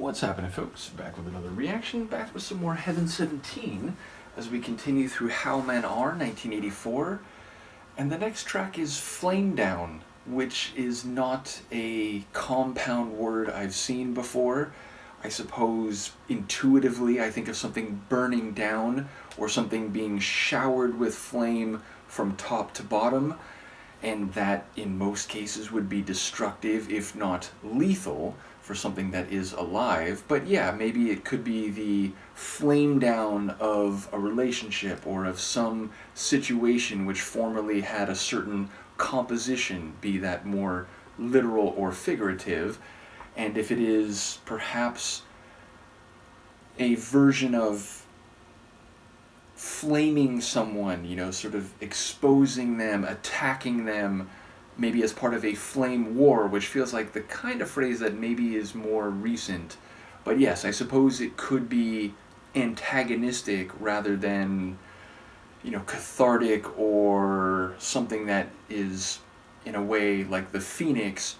What's happening, folks? Back with another reaction, back with some more Heaven 17 as we continue through How Men Are, 1984. And the next track is Flamedown, which is not a compound word I've seen before. I suppose intuitively I think of something burning down or something being showered with flame from top to bottom, and that in most cases would be destructive, if not lethal, for something that is alive. But yeah, maybe it could be the flame down of a relationship or of some situation which formerly had a certain composition, be that more literal or figurative. And if it is perhaps a version of flaming someone, sort of exposing them, attacking them, maybe as part of a flame war, which feels like the kind of phrase that maybe is more recent. But yes, I suppose it could be antagonistic rather than, cathartic, or something that is, in a way, like the phoenix,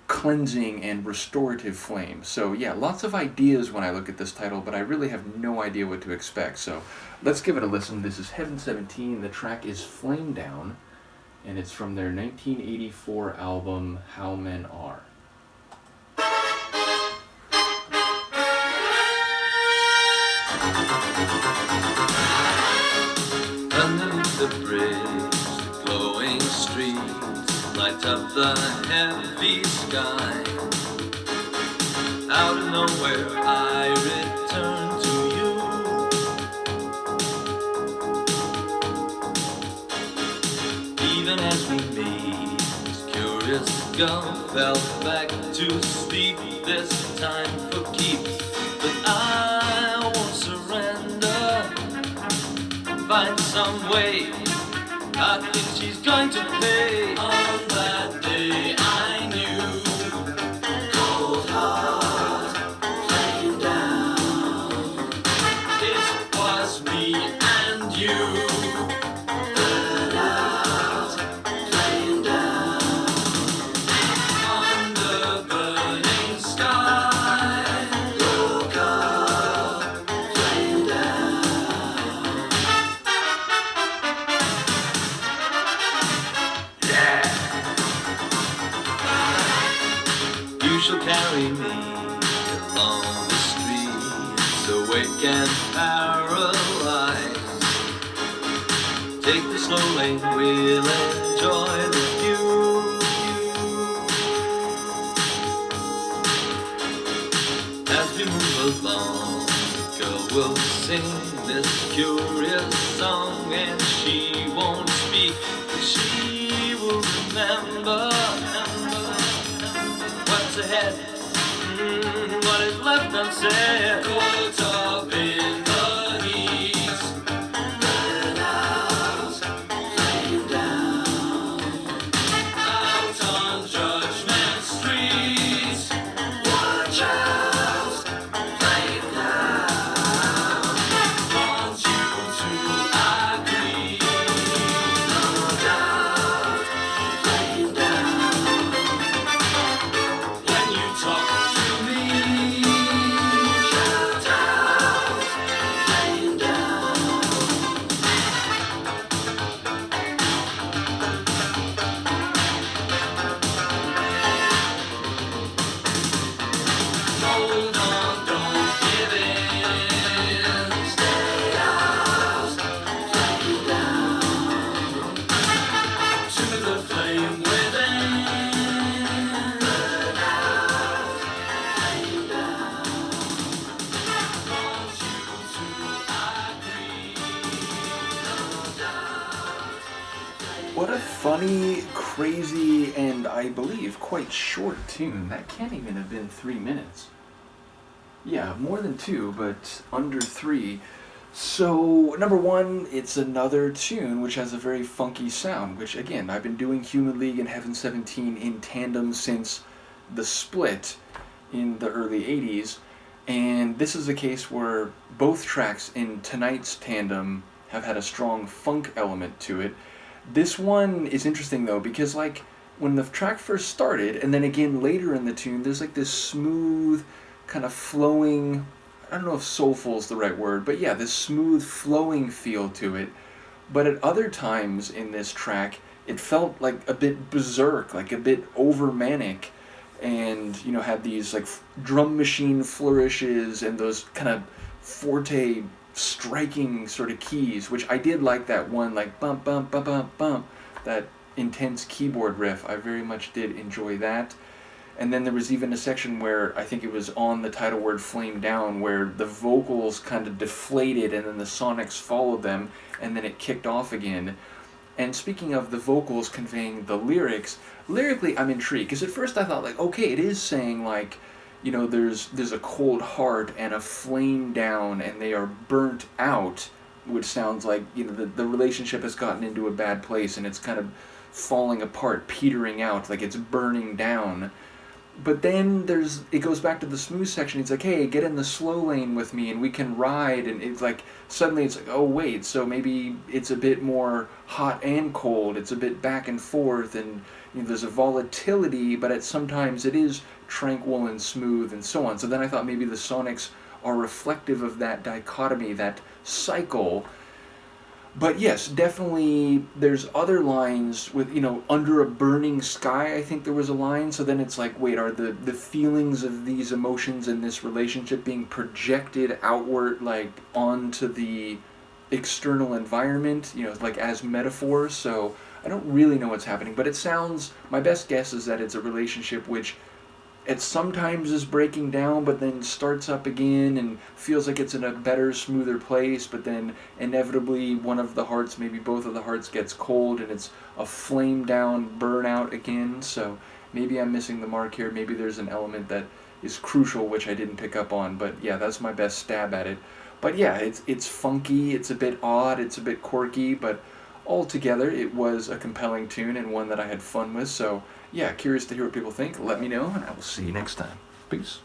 cleansing and restorative flame. So yeah, lots of ideas when I look at this title, but I really have no idea what to expect. So let's give it a listen. This is Heaven 17. The track is Flamedown, and it's from their 1984 album, How Men Are. Underneath the bridge, the glowing streets light up the heavy sky. Out of nowhere I return to you. Even as we meet, this curious gulf fell back to sleep, this time for keeps. But I won't surrender, find some way. I think she's going to pay. On that day I knew, cold heart, flame down. It was me and you. Burn out, flame down. Under burning sky, look up, flame down. You shall carry me along the streets, awake and paralyzed. Take the slow lane, we'll enjoy the view. As we move along, the girl will sing this curious song, and she won't speak, but she will remember what's ahead, what is left unsaid. Caught up in the heat, burn out, flame down. Out on Judgment Street, watch out, flame down. Want you to agree, no doubt, flame down. When you talk to me, shout out, flame down. Hold on, don't give in. Stay out, flame down. To the flame within. Burn out, flame down. Want you to agree, no doubt. What a funny, crazy, and I believe quite short tune. That can't even have been 3 minutes. Yeah, more than 2, but under 3. So, number one, it's another tune which has a very funky sound, which, again, I've been doing Human League and Heaven 17 in tandem since the split in the early 80s, and this is a case where both tracks in tonight's tandem have had a strong funk element to it. This one is interesting, though, because, when the track first started, and then again later in the tune, there's, this smooth kind of flowing, I don't know if soulful is the right word, but yeah, this smooth flowing feel to it. But at other times in this track, it felt like a bit berserk, like a bit over manic, and had these like drum machine flourishes and those kind of forte striking sort of keys, which I did like that one, like bump bump bump bump bump, that intense keyboard riff. I very much did enjoy that. And then there was even a section where I think it was on the title word Flamedown, where the vocals kind of deflated and then the sonics followed them, and then it kicked off again. And speaking of the vocals conveying the lyrics, lyrically I'm intrigued, because at first I thought, like, okay, it is saying, like, there's a cold heart and a flame down and they are burnt out, which sounds like, the relationship has gotten into a bad place and it's kind of falling apart, petering out, like it's burning down. But then it goes back to the smooth section. He's like, hey, get in the slow lane with me and we can ride. And it's like, suddenly it's like, oh wait, so maybe it's a bit more hot and cold. It's a bit back and forth, and there's a volatility, but sometimes it is tranquil and smooth and so on. So then I thought maybe the sonics are reflective of that dichotomy, that cycle. But yes, definitely there's other lines with, under a burning sky, I think there was a line. So then it's like, wait, are the feelings of these emotions in this relationship being projected outward, like onto the external environment, like as metaphors? So I don't really know what's happening, but my best guess is that it's a relationship which it sometimes is breaking down, but then starts up again and feels like it's in a better, smoother place, but then inevitably one of the hearts, maybe both of the hearts, gets cold and it's a flame down, burnout again. So maybe I'm missing the mark here. Maybe there's an element that is crucial which I didn't pick up on, but yeah, that's my best stab at it. But yeah, it's funky, it's a bit odd, it's a bit quirky, but altogether it was a compelling tune and one that I had fun with. So yeah, curious to hear what people think. Let me know, and I will see you next time. Peace.